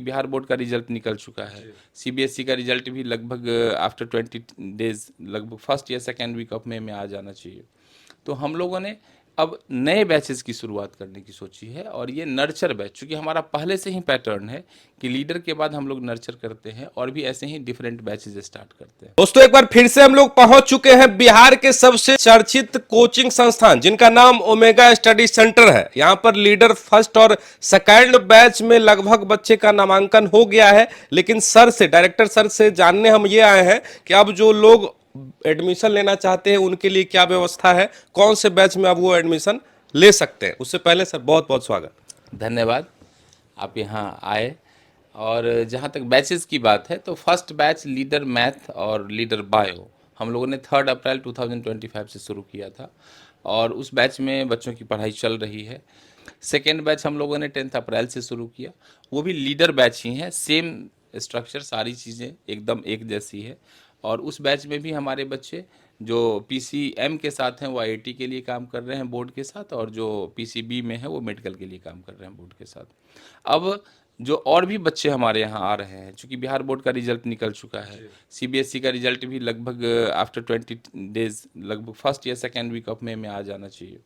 Bihar board का result निकल चुका है। सीबीएसई का रिजल्ट भी लगभग आफ्टर 20 डेज, लगभग फर्स्ट या सेकेंड वीक ऑफ मई में आ जाना चाहिए। तो हम लोगों ने अब नए बैचेस की शुरुआत करने की सोची है, और ये नर्चर बैच, चूँकि हमारा पहले से ही पैटर्न है कि लीडर के बाद हम लोग नर्चर करते हैं, और भी ऐसे ही डिफरेंट बैचेस स्टार्ट करते हैं। दोस्तों, एक बार फिर से हम लोग पहुंच चुके हैं बिहार के सबसे चर्चित कोचिंग संस्थान, जिनका नाम ओमेगा स्टडी सेंटर है। यहां पर लीडर फर्स्ट और सेकंड बैच में लगभग बच्चे का नामांकन हो गया है, लेकिन सर से, डायरेक्टर सर से जानने हम ये आए हैं कि अब जो लोग एडमिशन लेना चाहते हैं उनके लिए क्या व्यवस्था है, कौन से बैच में अब वो एडमिशन ले सकते हैं। उससे पहले सर बहुत बहुत स्वागत। धन्यवाद, आप यहाँ आए। और जहाँ तक बैचेस की बात है, तो फर्स्ट बैच लीडर मैथ और लीडर बायो हम लोगों ने 3 अप्रैल 2025 से शुरू किया था, और उस बैच में बच्चों की पढ़ाई चल रही है। सेकेंड बैच हम लोगों ने 10 अप्रैल से शुरू किया, वो भी लीडर बैच ही है, सेम स्ट्रक्चर, सारी चीज़ें एकदम एक जैसी है। और उस बैच में भी हमारे बच्चे जो पीसीएम के साथ हैं वो आईआईटी के लिए काम कर रहे हैं बोर्ड के साथ, और जो पीसीबी में है वो मेडिकल के लिए काम कर रहे हैं बोर्ड के साथ। अब जो और भी बच्चे हमारे यहाँ आ रहे हैं, चूँकि बिहार बोर्ड का रिजल्ट निकल चुका है, सीबीएसई का रिजल्ट भी लगभग आफ्टर 20 डेज, लगभग फर्स्ट या सेकेंड वीक ऑफ मई में आ जाना चाहिए।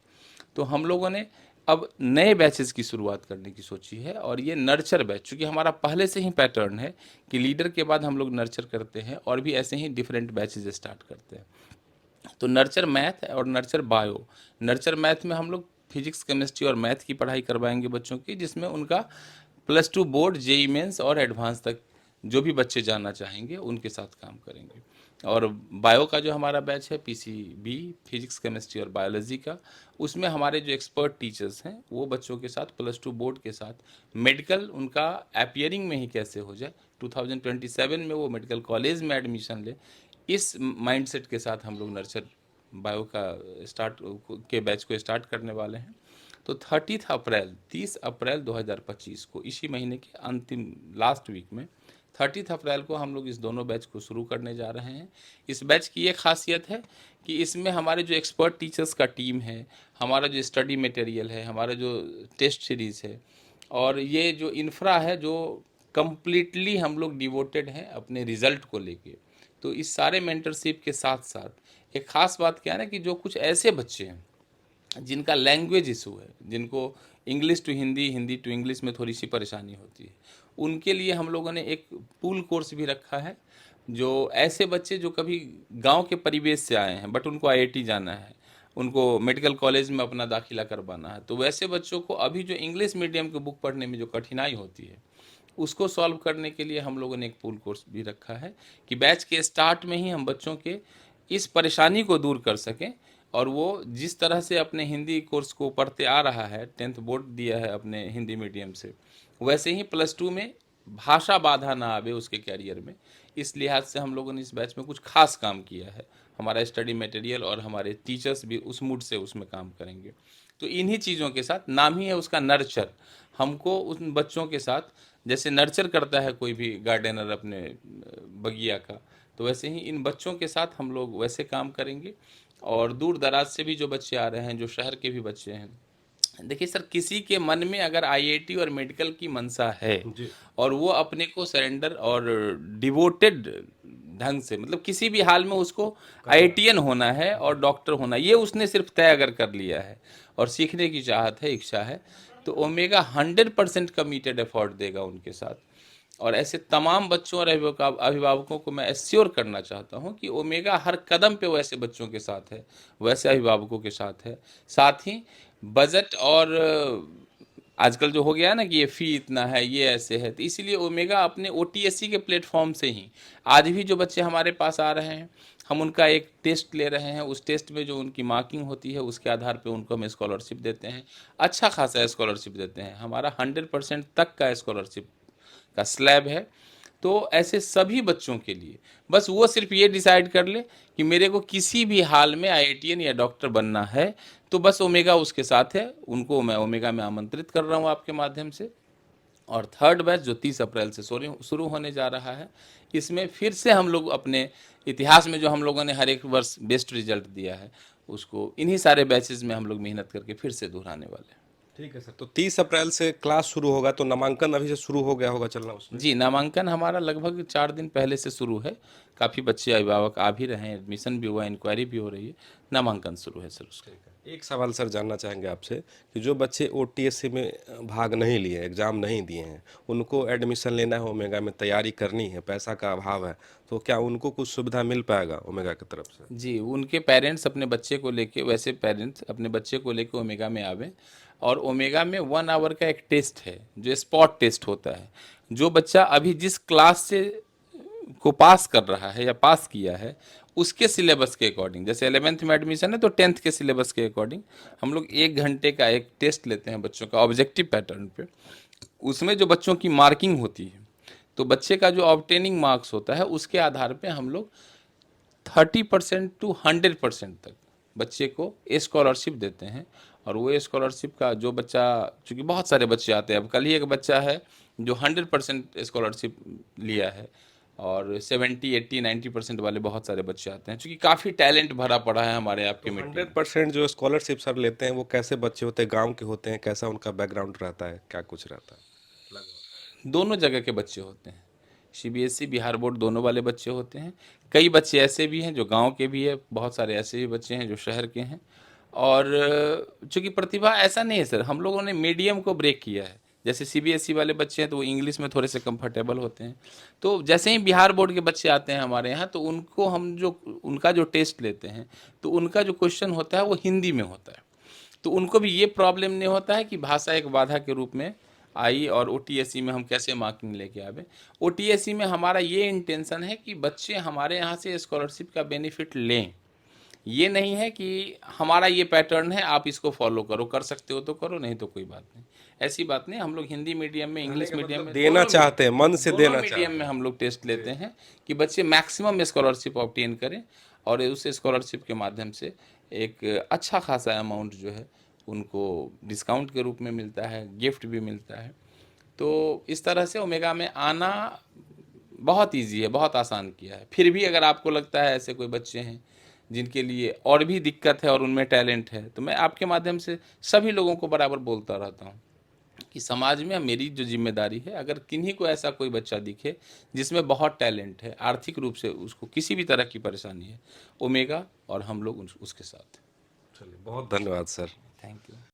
तो हम लोगों ने अब नए बैचेस की शुरुआत करने की सोची है, और ये नर्चर बैच, चूँकि हमारा पहले से ही पैटर्न है कि लीडर के बाद हम लोग नर्चर करते हैं, और भी ऐसे ही डिफरेंट बैचेस स्टार्ट करते हैं। तो नर्चर मैथ और नर्चर बायो। नर्चर मैथ में हम लोग फिजिक्स, केमिस्ट्री और मैथ की पढ़ाई करवाएंगे बच्चों की, जिसमें उनका +2 बोर्ड, जेई मेंस और एडवांस तक जो भी बच्चे जाना चाहेंगे उनके साथ काम करेंगे। और बायो का जो हमारा बैच है, पीसीबी, फिजिक्स, केमिस्ट्री और बायोलॉजी का, उसमें हमारे जो एक्सपर्ट टीचर्स हैं वो बच्चों के साथ +2 बोर्ड के साथ मेडिकल उनका अपियरिंग में ही कैसे हो जाए, 2027 में वो मेडिकल कॉलेज में एडमिशन ले, इस माइंडसेट के साथ हम लोग नर्चर बायो का स्टार्ट के बैच को स्टार्ट करने वाले हैं। तो 30 अप्रैल 2025 को, इसी महीने के अंतिम लास्ट वीक में 30 अप्रैल को हम लोग इस दोनों बैच को शुरू करने जा रहे हैं। इस बैच की ये खासियत है कि इसमें हमारे जो एक्सपर्ट टीचर्स का टीम है, हमारा जो स्टडी मटेरियल है, हमारा जो टेस्ट सीरीज़ है, और ये जो इंफ्रा है, जो कम्प्लीटली हम लोग डिवोटेड हैं अपने रिज़ल्ट को लेके। तो इस सारे मेंटरशिप के साथ साथ एक ख़ास बात क्या है ना, कि जो कुछ ऐसे बच्चे हैं जिनका लैंग्वेज इशू है, जिनको English to Hindi, Hindi to English में थोड़ी सी परेशानी होती है, उनके लिए हम लोगों ने एक पूल कोर्स भी रखा है। जो ऐसे बच्चे जो कभी गांव के परिवेश से आए हैं, बट उनको आईआईटी जाना है, उनको मेडिकल कॉलेज में अपना दाखिला करवाना है, तो वैसे बच्चों को अभी जो इंग्लिश मीडियम की बुक पढ़ने में जो कठिनाई होती है, उसको सॉल्व करने के लिए हम लोगों ने एक पूल कोर्स भी रखा है, कि बैच के स्टार्ट में ही हम बच्चों के इस परेशानी को दूर कर सकें, और वो जिस तरह से अपने हिंदी कोर्स को पढ़ते आ रहा है, 10th बोर्ड दिया है अपने हिंदी मीडियम से, वैसे ही +2 में भाषा बाधा ना आवे उसके कैरियर में। इस लिहाज से हम लोगों ने इस बैच में कुछ खास काम किया है। हमारा स्टडी मटेरियल और हमारे टीचर्स भी उस मूड से उसमें काम करेंगे। तो इन्हीं चीज़ों के साथ, नाम ही है उसका नर्चर, हमको उन बच्चों के साथ जैसे नर्चर करता है कोई भी गार्डनर अपने बगिया का, तो वैसे ही इन बच्चों के साथ हम लोग वैसे काम करेंगे। और दूर दराज से भी जो बच्चे आ रहे हैं, जो शहर के भी बच्चे हैं, देखिए सर, किसी के मन में अगर आईआईटी और मेडिकल की मंशा है, और वो अपने को सरेंडर और डिवोटेड ढंग से, मतलब किसी भी हाल में उसको आईआईटीएन होना है और डॉक्टर होना, ये उसने सिर्फ तय अगर कर लिया है और सीखने की चाहत है, इच्छा है, तो ओमेगा 100% कमिटेड एफर्ट देगा उनके साथ। और ऐसे तमाम बच्चों और अभिभावकों को मैं एश्योर करना चाहता हूं कि ओमेगा हर कदम पे वैसे बच्चों के साथ है, वैसे अभिभावकों के साथ है। साथ ही बजट और आजकल जो हो गया है ना कि ये फ़ी इतना है, ये ऐसे है, तो इसीलिए ओमेगा अपने ओटीएससी के प्लेटफॉर्म से ही आज भी जो बच्चे हमारे पास आ रहे हैं, हम उनका एक टेस्ट ले रहे हैं। उस टेस्ट में जो उनकी मार्किंग होती है, उसके आधार पे उनको हम स्कॉलरशिप देते हैं, अच्छा खासा स्कॉलरशिप देते हैं। हमारा 100% तक का स्कॉलरशिप का स्लैब है। तो ऐसे सभी बच्चों के लिए बस वो सिर्फ ये डिसाइड कर ले कि मेरे को किसी भी हाल में आईआईटीएन या डॉक्टर बनना है, तो बस ओमेगा उसके साथ है। उनको मैं ओमेगा में आमंत्रित कर रहा हूँ आपके माध्यम से। और थर्ड बैच जो 30 अप्रैल से शुरू होने जा रहा है, इसमें फिर से हम लोग अपने इतिहास में जो हम लोगों ने हर एक वर्ष बेस्ट रिजल्ट दिया है, उसको इन्हीं सारे बैचेज में हम लोग मेहनत करके फिर से दोहराने वाले हैं। ठीक है सर। तो 30 अप्रैल से क्लास शुरू होगा, तो नामांकन अभी से शुरू हो गया होगा चलना उसमें? जी, नामांकन हमारा लगभग 4 दिन पहले से शुरू है। काफ़ी बच्चे अभिभावक आ भी रहे हैं, एडमिशन भी हुआ है, इंक्वायरी भी हो रही है। नामांकन शुरू है सर उसका। एक सवाल सर जानना चाहेंगे आपसे कि जो बच्चे ओटीएससी में भाग नहीं लिए, एग्जाम नहीं दिए हैं, उनको एडमिशन लेना है, ओमेगा में तैयारी करनी है, पैसा का अभाव है, तो क्या उनको कुछ सुविधा मिल पाएगा ओमेगा की तरफ से? जी, उनके पेरेंट्स अपने बच्चे को लेके, वैसे पेरेंट्स अपने बच्चे को लेके ओमेगा में आवें। और ओमेगा में 1 आवर का एक टेस्ट है जो स्पॉट टेस्ट होता है। जो बच्चा अभी जिस क्लास से को पास कर रहा है या पास किया है, उसके सिलेबस के अकॉर्डिंग, जैसे 11th में एडमिशन है तो 10th के सिलेबस के अकॉर्डिंग हम लोग 1 घंटे का एक टेस्ट लेते हैं बच्चों का ऑब्जेक्टिव पैटर्न पे। उसमें जो बच्चों की मार्किंग होती है, तो बच्चे का जो ऑब्टेनिंग मार्क्स होता है उसके आधार पे हम लोग 30% टू 100% तक बच्चे को स्कॉलरशिप देते हैं। और वो स्कॉलरशिप का जो बच्चा, चूँकि बहुत सारे बच्चे आते हैं, अब कल ही एक बच्चा है जो 100% स्कॉलरशिप लिया है, और 70 80 90% वाले बहुत सारे बच्चे आते हैं, चूँकि काफ़ी टैलेंट भरा पड़ा है हमारे आपके मिट्टी में। 100% जो स्कॉलरशिप सर लेते हैं वो कैसे बच्चे होते हैं, गांव के होते हैं, कैसा उनका बैकग्राउंड रहता है, क्या कुछ रहता है? दोनों जगह के बच्चे होते हैं, सीबीएसई बिहार बोर्ड दोनों वाले बच्चे होते हैं। कई बच्चे ऐसे भी हैं जो गांव के भी है, बहुत सारे ऐसे भी बच्चे हैं जो शहर के हैं। और चूंकि प्रतिभा ऐसा नहीं है सर, हम लोगों ने मीडियम को ब्रेक किया है। जैसे सीबीएसई वाले बच्चे हैं तो वो इंग्लिश में थोड़े से कंफर्टेबल होते हैं। तो जैसे ही बिहार बोर्ड के बच्चे आते हैं हमारे यहाँ, तो उनको हम जो उनका जो टेस्ट लेते हैं, तो उनका जो क्वेश्चन होता है वो हिंदी में होता है। तो उनको भी ये प्रॉब्लम नहीं होता है कि भाषा एक बाधा के रूप में आई और ओटीएससी में हम कैसे मार्किंग लेके आवे। ओटीएससी में हमारा ये इंटेंशन है कि बच्चे हमारे यहाँ से स्कॉलरशिप का बेनिफिट लें। ये नहीं है कि हमारा ये पैटर्न है आप इसको फॉलो करो, कर सकते हो तो करो, नहीं तो कोई बात नहीं। ऐसी बात नहीं, हम लोग हिंदी मीडियम में, इंग्लिश मीडियम में, देना चाहते हैं, मन से देना मीडियम चाहते में हैं। हम लोग टेस्ट लेते हैं कि बच्चे मैक्सिमम स्कॉलरशिप ऑब्टेन करें, और उस स्कॉलरशिप के माध्यम से एक अच्छा खासा अमाउंट जो है उनको डिस्काउंट के रूप में मिलता है, गिफ्ट भी मिलता है। तो इस तरह से ओमेगा में आना बहुत इजी है, बहुत आसान किया है। फिर भी अगर आपको लगता है ऐसे कोई बच्चे हैं जिनके लिए और भी दिक्कत है और उनमें टैलेंट है, तो मैं आपके माध्यम से सभी लोगों को बराबर बोलता रहता हूँ कि समाज में मेरी जो जिम्मेदारी है, अगर किन्हीं को ऐसा कोई बच्चा दिखे जिसमें बहुत टैलेंट है, आर्थिक रूप से उसको किसी भी तरह की परेशानी है, ओमेगा और हम लोग उसके साथ। चलिए, बहुत धन्यवाद सर। Thank you.